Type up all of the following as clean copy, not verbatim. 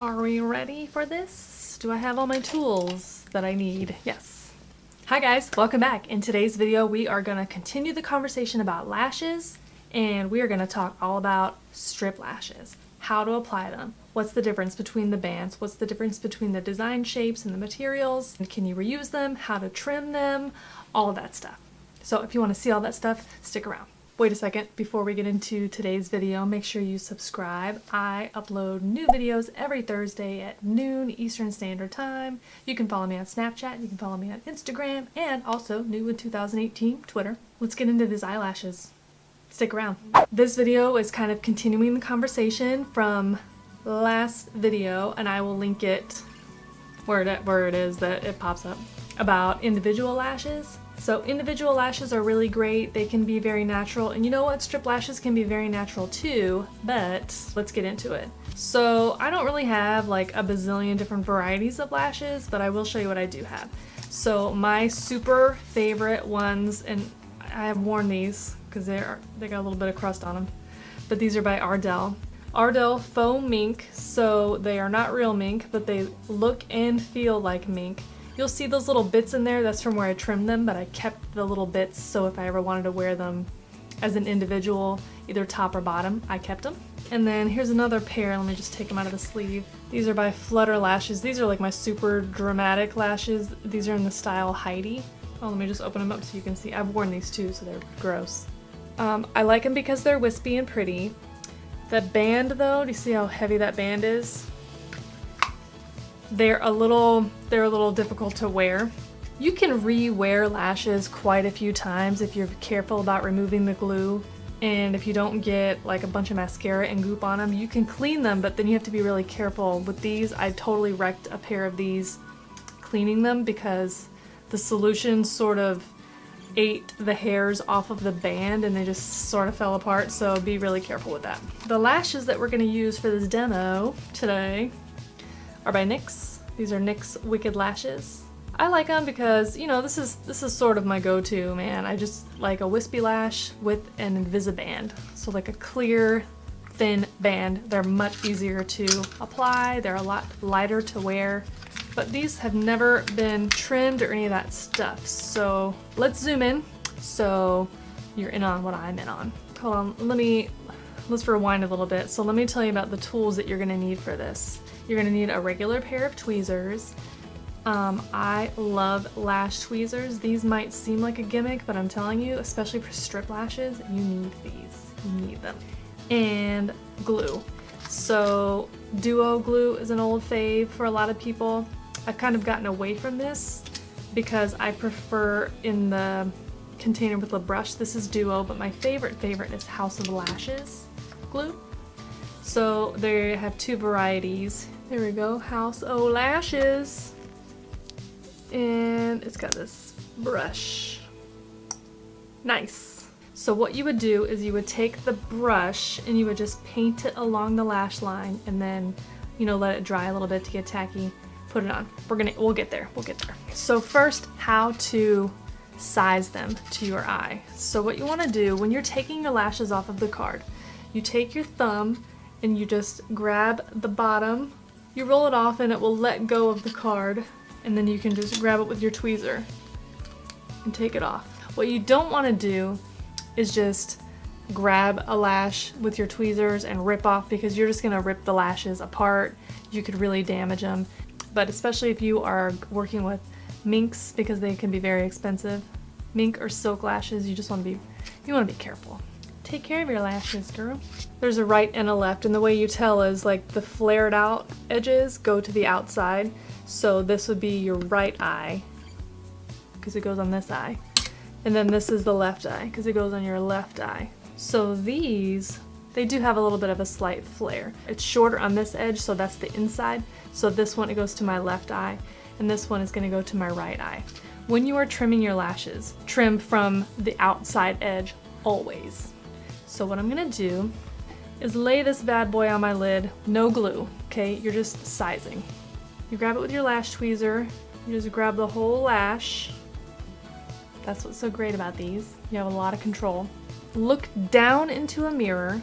Are we ready for this? Do I have all my tools that I need? Yes. Hi guys, welcome back. In today's video, we are going to continue the conversation about lashes, and we are going to talk all about strip lashes. How to apply them. What's the difference between the bands? What's the difference between the design shapes and the materials? And can you reuse them? How to trim them? All of that stuff. So if you want to see all that stuff, stick around. Wait a second, before we get into today's video, make sure you subscribe. I upload new videos every Thursday at noon Eastern Standard Time. You can follow me on Snapchat, you can follow me on Instagram, and also new in 2018, Twitter. Let's get into these eyelashes. Stick around. This video is kind of continuing the conversation from last video, and I will link it where it is that it pops up, about individual lashes. So individual lashes are really great. They can be very natural, and you know what? Strip lashes can be very natural too, but let's get into it. So I don't really have like a bazillion different varieties of lashes, but I will show you what I do have. So my super favorite ones, and I have worn these because they got a little bit of crust on them, but these are by Ardell. Ardell faux mink, so they are not real mink, but they look and feel like mink. You'll see those little bits in there, that's from where I trimmed them, but I kept the little bits so if I ever wanted to wear them as an individual, either top or bottom, I kept them. And then here's another pair, let me just take them out of the sleeve. These are by Flutter Lashes. These are like my super dramatic lashes. These are in the style Heidi. Oh, let me just open them up so you can see. I've worn these too, so they're gross. I like them because they're wispy and pretty. The band though, do you see how heavy that band is? They're a little difficult to wear. You can re-wear lashes quite a few times if you're careful about removing the glue, and if you don't get like a bunch of mascara and goop on them. You can clean them, but then you have to be really careful. With these, I totally wrecked a pair of these cleaning them because the solution sort of ate the hairs off of the band and they just sort of fell apart, so be really careful with that. The lashes that we're going to use for this demo today are by NYX. These are NYX Wicked Lashes. I like them because, you know, this is sort of my go-to, man. I just like a wispy lash with an Invisiband. So like a clear, thin band. They're much easier to apply. They're a lot lighter to wear. But these have never been trimmed or any of that stuff. So let's zoom in so you're in on what I'm in on. Hold on, let's rewind a little bit. So let me tell you about the tools that you're gonna need for this. You're gonna need a regular pair of tweezers. I love lash tweezers. These might seem like a gimmick, but I'm telling you, especially for strip lashes, you need these. You need them. And glue. So duo glue is an old fave for a lot of people. I've kind of gotten away from this because I prefer in the container with a brush. This is duo, but my favorite is House of Lashes glue. So they have two varieties. There we go, House O Lashes. And it's got this brush. Nice. So what you would do is you would take the brush and you would just paint it along the lash line and then, you know, let it dry a little bit to get tacky. Put it on. We'll get there. So first, how to size them to your eye. So what you want to do when you're taking your lashes off of the card, you take your thumb and you just grab the bottom, you roll it off and it will let go of the card, and then you can just grab it with your tweezer and take it off. What you don't want to do is just grab a lash with your tweezers and rip off, because you're just going to rip the lashes apart. You could really damage them. But especially if you are working with minks, because they can be very expensive, mink or silk lashes, you want to be careful. Take care of your lashes, girl. There's a right and a left, and the way you tell is like the flared out edges go to the outside. So this would be your right eye because it goes on this eye, and then this is the left eye because it goes on your left eye. So these, they do have a little bit of a slight flare. It's shorter on this edge, so that's the inside. So this one, it goes to my left eye, and this one is going to go to my right eye. When you are trimming your lashes, trim from the outside edge always. So what I'm going to do is lay this bad boy on my lid, no glue, okay? You're just sizing. You grab it with your lash tweezer, you just grab the whole lash. That's what's so great about these. You have a lot of control. Look down into a mirror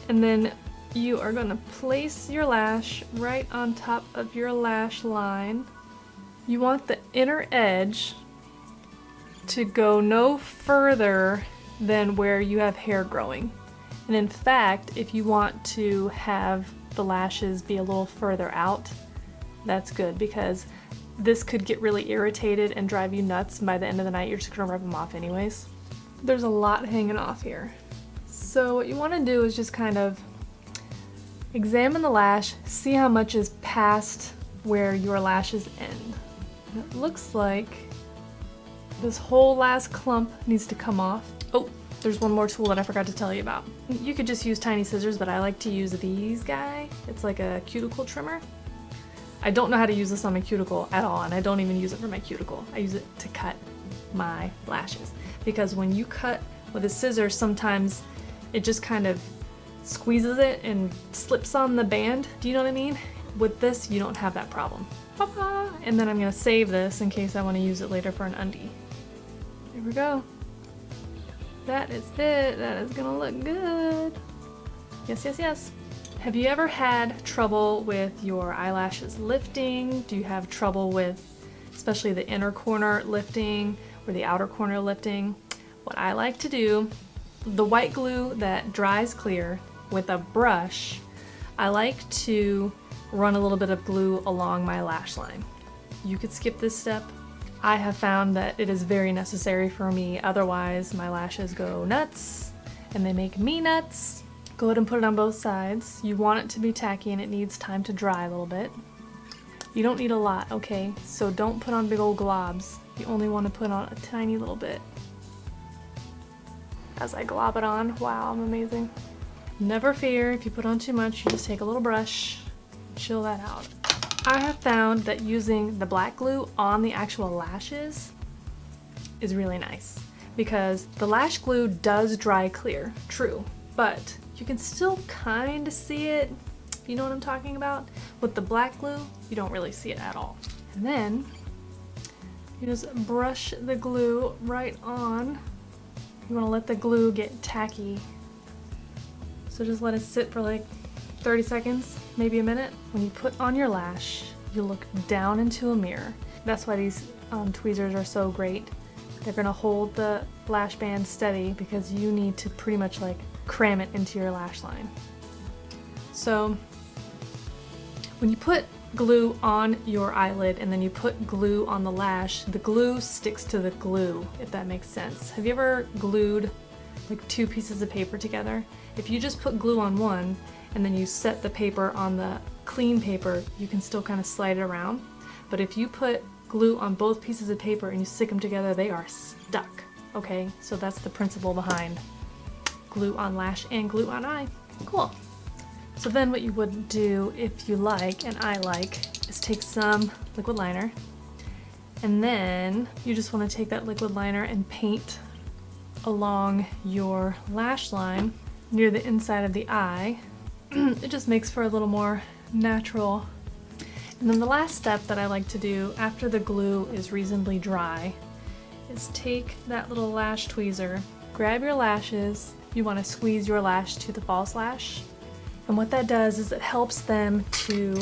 and then you are going to place your lash right on top of your lash line. You want the inner edge to go no further than where you have hair growing. And in fact, if you want to have the lashes be a little further out, that's good, because this could get really irritated and drive you nuts. By the end of the night, you're just gonna rub them off anyways. There's a lot hanging off here. So what you wanna do is just kind of examine the lash, see how much is past where your lashes end. And it looks like this whole last clump needs to come off. Oh, there's one more tool that I forgot to tell you about. You could just use tiny scissors, but I like to use these guys. It's like a cuticle trimmer. I don't know how to use this on my cuticle at all, and I don't even use it for my cuticle. I use it to cut my lashes. Because when you cut with a scissor, sometimes it just kind of squeezes it and slips on the band. Do you know what I mean? With this, you don't have that problem. Bye-bye. And then I'm gonna save this in case I wanna use it later for an undie. Here we go. That is it. That is gonna look good. Yes, yes, yes. Have you ever had trouble with your eyelashes lifting? Do you have trouble with especially the inner corner lifting or the outer corner lifting? What I like to do, the white glue that dries clear with a brush, I like to run a little bit of glue along my lash line. You could skip this step. I have found that it is very necessary for me, otherwise my lashes go nuts and they make me nuts. Go ahead and put it on both sides. You want it to be tacky and it needs time to dry a little bit. You don't need a lot, okay? So don't put on big old globs. You only want to put on a tiny little bit. As I glob it on, wow, I'm amazing. Never fear, if you put on too much, you just take a little brush, chill that out. I have found that using the black glue on the actual lashes is really nice because the lash glue does dry clear, true, but you can still kind of see it, you know what I'm talking about? With the black glue, you don't really see it at all. And then you just brush the glue right on. You want to let the glue get tacky. So just let it sit for like 30 seconds, maybe a minute. When you put on your lash, you look down into a mirror. That's why these tweezers are so great. They're gonna hold the lash band steady because you need to pretty much like cram it into your lash line. So when you put glue on your eyelid and then you put glue on the lash, the glue sticks to the glue, if that makes sense. Have you ever glued like two pieces of paper together? If you just put glue on one and then you set the paper on the clean paper, you can still kind of slide it around. But if you put glue on both pieces of paper and you stick them together, they are stuck, okay? So that's the principle behind glue on lash and glue on eye. Cool. So then what you would do, if you like, and I like, is take some liquid liner, and then you just want to take that liquid liner and paint along your lash line near the inside of the eye. It just makes for a little more natural. And then the last step that I like to do after the glue is reasonably dry is take that little lash tweezer, grab your lashes. You want to squeeze your lash to the false lash. And what that does is it helps them to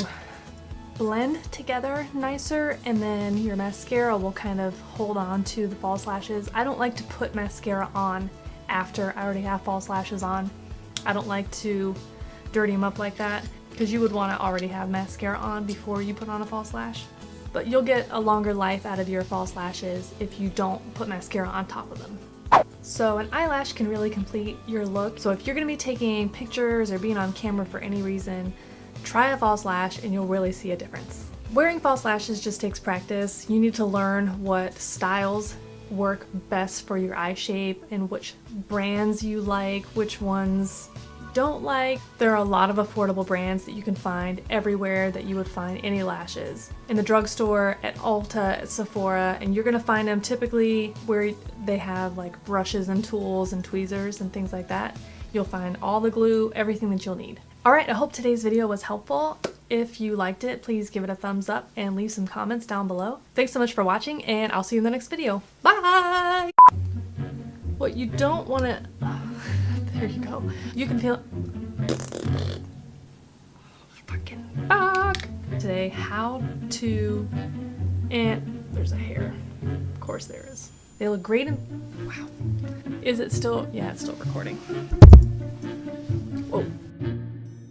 blend together nicer, and then your mascara will kind of hold on to the false lashes. I don't like to put mascara on after I already have false lashes on. I don't like to dirty them up like that because you would want to already have mascara on before you put on a false lash. But you'll get a longer life out of your false lashes if you don't put mascara on top of them. So an eyelash can really complete your look. So if you're going to be taking pictures or being on camera for any reason, try a false lash and you'll really see a difference. Wearing false lashes just takes practice. You need to learn what styles work best for your eye shape and which brands you like, which ones don't like. There are a lot of affordable brands that you can find everywhere that you would find any lashes. In the drugstore, at Ulta, at Sephora, and you're gonna find them typically where they have like brushes and tools and tweezers and things like that. You'll find all the glue, everything that you'll need. Alright, I hope today's video was helpful. If you liked it, please give it a thumbs up and leave some comments down below. Thanks so much for watching, and I'll see you in the next video. Bye! What you don't want to... there you go. You can feel... fuck. Today, how to, and there's a hair. Of course there is. They look great in, wow. Is it still, yeah, it's still recording. Whoa.